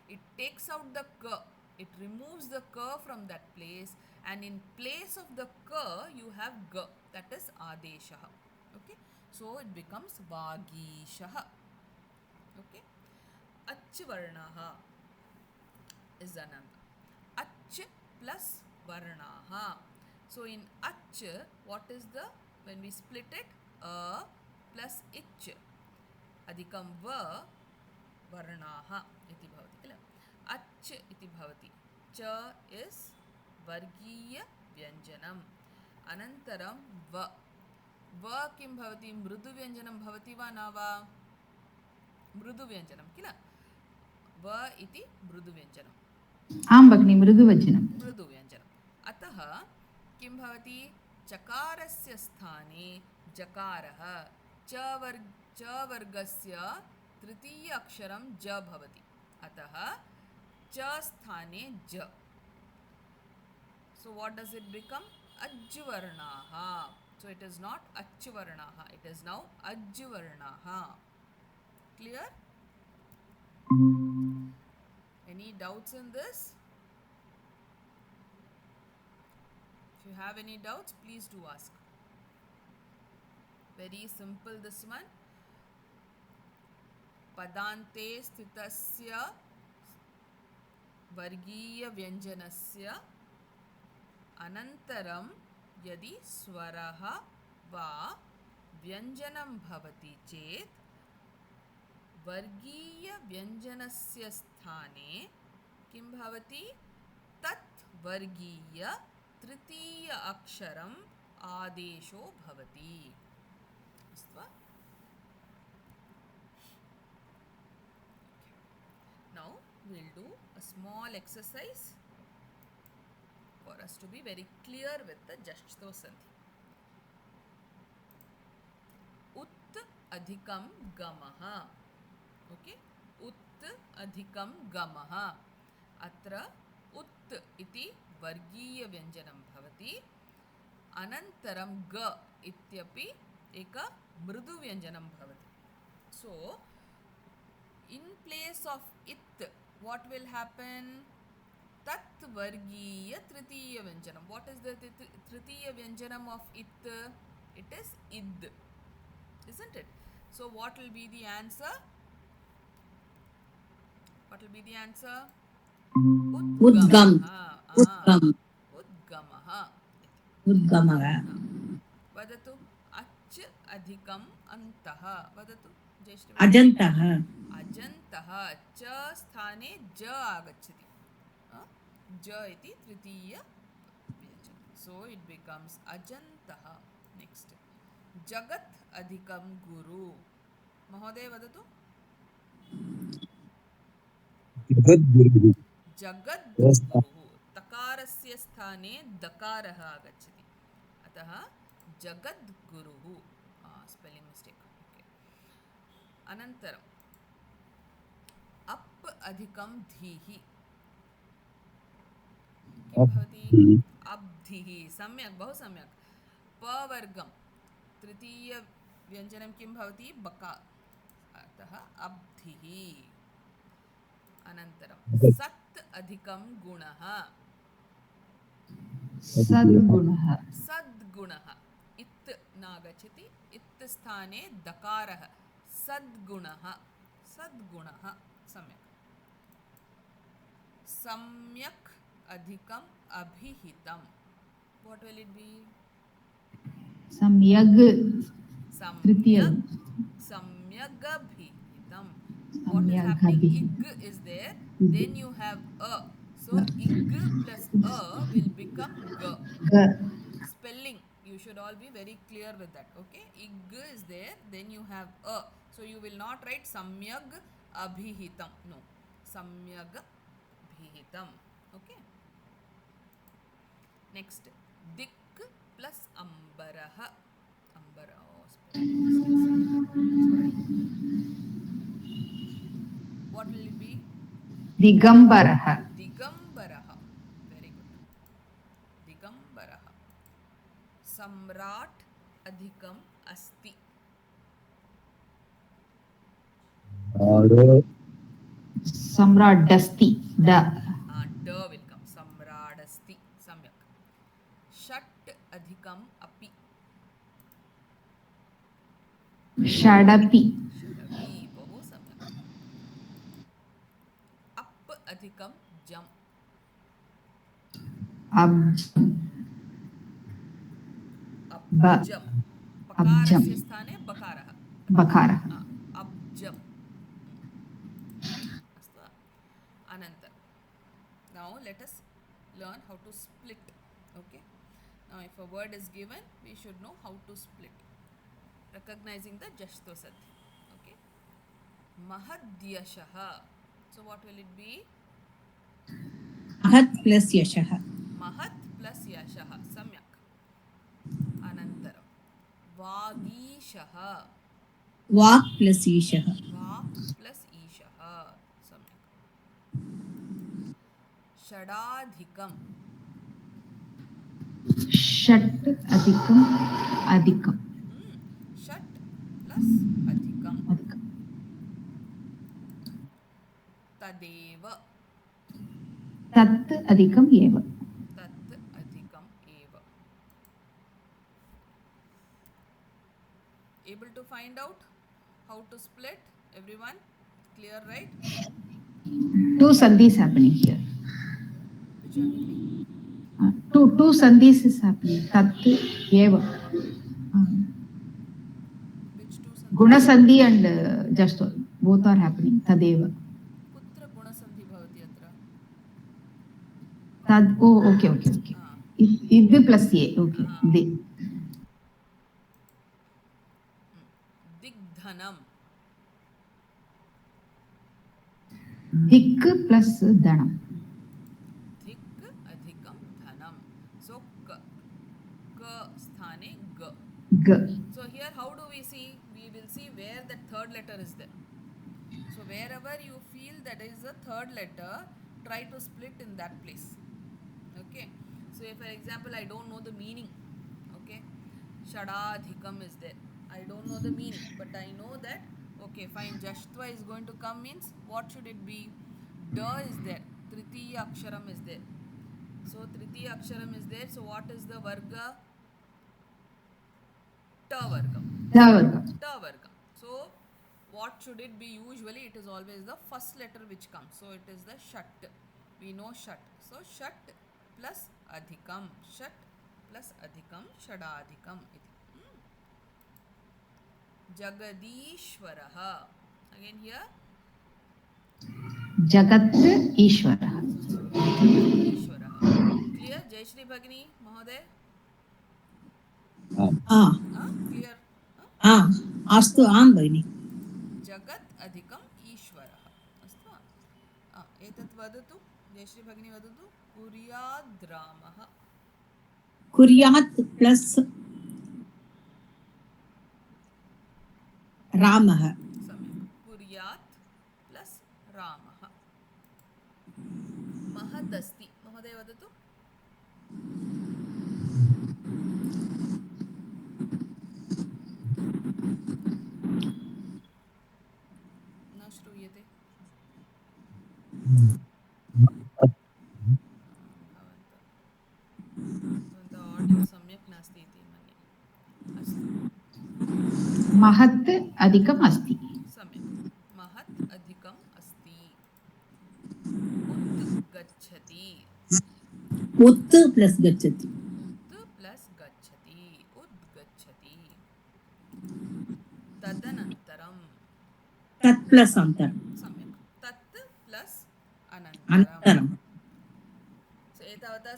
It takes out the ka. It removes the ka from that place and in place of the ka you have ga. That is adeshaha. Okay. So it becomes vagishaha. Okay. Ach varnaha is another. Ach plus varnaha. So in ach, what is the, when we split it, a plus ich adhikam va varnaha iti bhavati kila. Ach iti bhavati. Cha is vargiya vyanjanam. Anantaram va. Va kim bhavati? Mrudu vyanjanam bhavati va na va? Mrudu vyanjanam kila. Va iti mrudu vyanjanam. आं भगिनि मृदुवचनं. मृदु व्यञ्जनम्. अतः किं भवति? चकारस्य स्थाने जकारः. च वर्गस्य तृतीय अक्षरं ज भवति. अतः च स्थाने ज. So what does it become? Ajvarnaha. So it is not Achvarnaha. It is now Ajvarnaha. Clear? Any doubts in this? you have any doubts, please do ask. Very simple this one. Padante sthitasya vargiya vyanjanasya anantaram yadi swaraha va vyanjanam bhavati chet vargiya vyanjanasya sthane kim bhavati tat vargiya tritiya aksharam adesho bhavati. Jashtva. Now we'll do a small exercise for us to be very clear with the Jashtva Sandhi. Ut adhikam gamaha. Okay. Ut adhikam gamaha. Atra ut iti vargiya vyanjanam bhavati. Anantaram ga ityapi eka mridu vyanjanam bhavati. So, in place of it, what will happen? Tat vargiya tritiya vyanjanam. What is the tritiya vyanjanam of it? It is id, isn't it? So what will be the answer? What will be the answer? Udgam. Udgam. Udgamaha. Udgamaha. Vadatu ach adhikam antaha. Vadatu Jashtva. Ajantaha. Ajantaha. Cha sthane ja agachati. Ja iti tritiya vyanjanam. So it becomes ajantaha. Next. Jagat adhikam guru. Mahoday vadatu. जगद्गुरुः जगद्गुरुः. तकारस्य स्थाने दकारः आगच्छति. अतः जगद्गुरुः. Spelling mistake. Okay. अनन्तरम् अप् अधिकं धीः. किं भवति? अब्धिः. सम्यक्, बहु सम्यक्. पवर्गं तृतीयव्यञ्जनं किं भवति? बका. अतः अब्धिः. अनन्तरं सत् अधिकं गुणः. सद्गुणः. सद्गुणः. इत् नागच्छति. इत् स्थाने दकारः. सद्गुणः. सद्गुणः. सम्यक्. सम्यक् अधिकम् अभिहितं. What will it be? सम्यग्. Samyak. Samyagabhihitam. What is happening? Ig is there. Then you have a. So ig plus a will become g. Spelling. You should all be very clear with that. Okay. Ig is there. Then you have a. So you will not write samyag abhihitam. No. Samyag bhihitam. Okay. Next. Dik plus ambaraha. Ambara. Oh, sorry. What will it be? दिगम्बरः. Digambaraha. Very good. Digambaraha. Samrat adhikam asti. सम्राड्डस्ति. द. D will come. Samradasti. Samyak. Shat adhikam api. षडपि. Shadapi. Bahu samyak. Up adhikam jam. Abjam. Pakarasya sthane bakarah. बकारः. Abjam. Astu. Anantar. Now let us learn how to split. Okay. Now if a word is given, we should know how to split. Recognizing the Jashtva Sandhi. Okay. Mahadyashaha. So what will it be? Mahat plus yashaha. Mahat plus yashaha. Samyak. Anantaram. Vagishaha. Vak plus ishaha. Vak plus ishaha. Samyak. Shadadhikam. षट् अधिकम् अधिकम्. Shat plus adhikam. Tadeva. तत् अधिकम् एव. Tat adhikam eva. find out how to split? Everyone? Clear, right? Two sandhis happening here. Which one, Nidhi? Two sandhis is happening. Tat, eva. Which two sandhi? Guna sandhi and Jashtva. Both are happening. Tadeva. Kutra guna sandhi bhavati atra? Tad, oh, okay. Id plus ye. Okay. De. Digdhanam. Dik plus dhanam. Dik adhikam dhanam. So ka sthane ga. G. So here how do we see? We will see where that third letter is there. So wherever you feel that is a third letter, try to split in that place. Okay. So if for example I don't know the meaning, okay, Shadadhikam is there. I don't know the meaning, but I know that, okay, fine, Jashtva is going to come means what should it be? Da is there. Tritiya Aksharam is there. So Tritiya Aksharam is there. So what is the Varga? Ta Vargam. Ta Vargam. So what should it be? Usually it is always the first letter which comes. So it is the Shat. We know Shat. So Shat plus Adhikam. Shat plus Adhikam. Shadadhikam. Jagadishwaraha. Again here. Jagat Ishwara. Jagadishwaraha. Clear? Jayashri Bhagini Mahoday? Clear? अस्तु आं भगिनि. जगत् अधिकम् ईश्वरः. अस्तु वा? एतत् वदतु, जयश्री भगिनी वदतु. कुर्याद् रामः. कुर्यात् प्लस् रामः. सम्यक्. कुर्यात् प्लस् रामः. महदस्ति. महोदय वदतु. न श्रूयते. भवन्तः आडियो सम्यक् नास्ति इति मन्ये. अस्तु. महत् अधिकम् अस्ति. सम्यक्. महत् अधिकम् अस्ति. उद्गच्छति. उत् प्लस् गच्छति. उत् प्लस् गच्छति. उद्गच्छति. तदनन्तरं. तत् प्लस् अन्तरं. सम्यक्. तत् प्लस् अनन्तरं. सो एतावता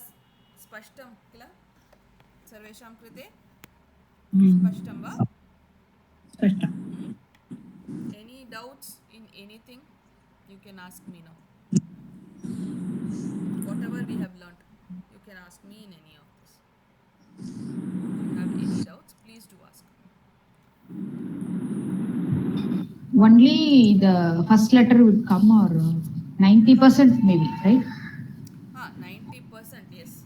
स्पष्टं किल सर्वेषां कृते? स्पष्टं वा? स्पष्टम्. Any doubts in anything? You can ask me now. Whatever we have learnt, you can ask me in any of this. If you have any doubts, please do ask. Only the first letter would come, or 90% maybe, right? 90%, yes.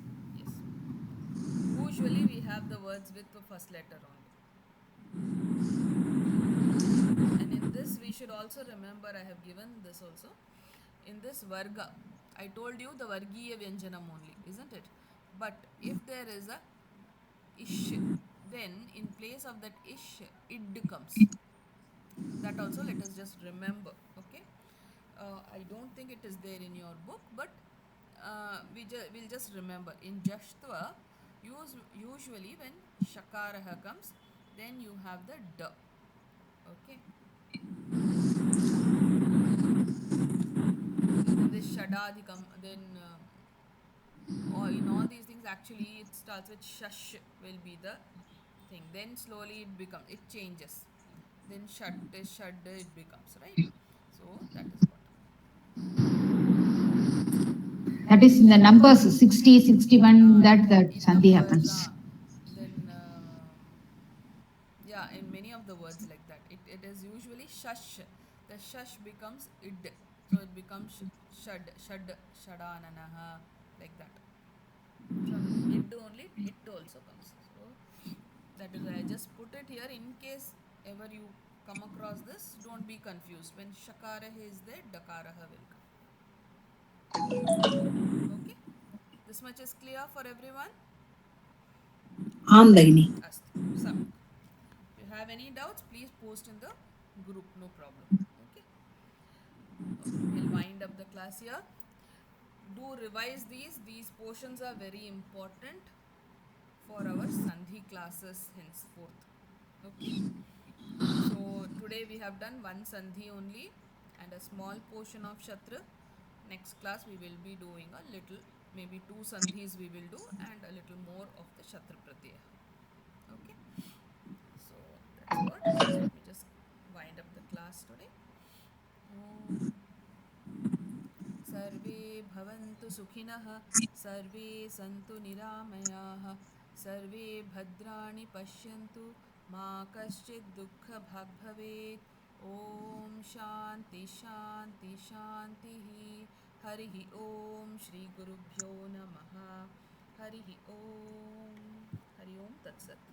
Usually we have the words with the first letter only. And in this we should also remember, I have given this also. In this Varga, I told you the Vargiya Vyanjanam only, isn't it? But if there is a ish, then in place of that ish, id comes. That also let us just remember, okay? I don't think it is there in your book, but we'll just remember. In Jashtva, usually when Shakaraha comes, then you have the D, okay? Then this Shadadhikam, then in all these things actually it starts with Shash will be the thing. Then slowly it changes. Then Shad it becomes, right? So that is what. That is in the numbers 60, 61, that Sandhi happens. Then in many of the words like that. It is usually Shash. The Shash becomes Id. So it becomes Shad, Shadananaha, like that. From Id only, it also comes. So that is why I just put it here in case ever you come across this, don't be confused. When Shakaraha is there, Dakaraha will come. Okay? This much is clear for everyone? आं भगिनि. Astu. Samyak. If you have any doubts, please post in the group, no problem. Okay, we'll wind up the class here. Do revise these portions are very important for our Sandhi classes henceforth. Okay, so today we have done one Sandhi only and a small portion of Shatru. Next class we will be doing a little, maybe two Sandhis we will do and a little more of the Shatru pratyay. Okay, so that's what. Let me just wind up the class today. Om. सर्वे भवन्तु सुखिनः, सर्वे सन्तु निरामयाः, सर्वे भद्राणि पश्यन्तु, मा कश्चित् दुःखभाग् भवेत्. ॐ शान्ति शान्ति शान्तिः. हरिः ॐ श्रीगुरुभ्यो नमः. हरिः ॐ. हरि ओं तत्सत्.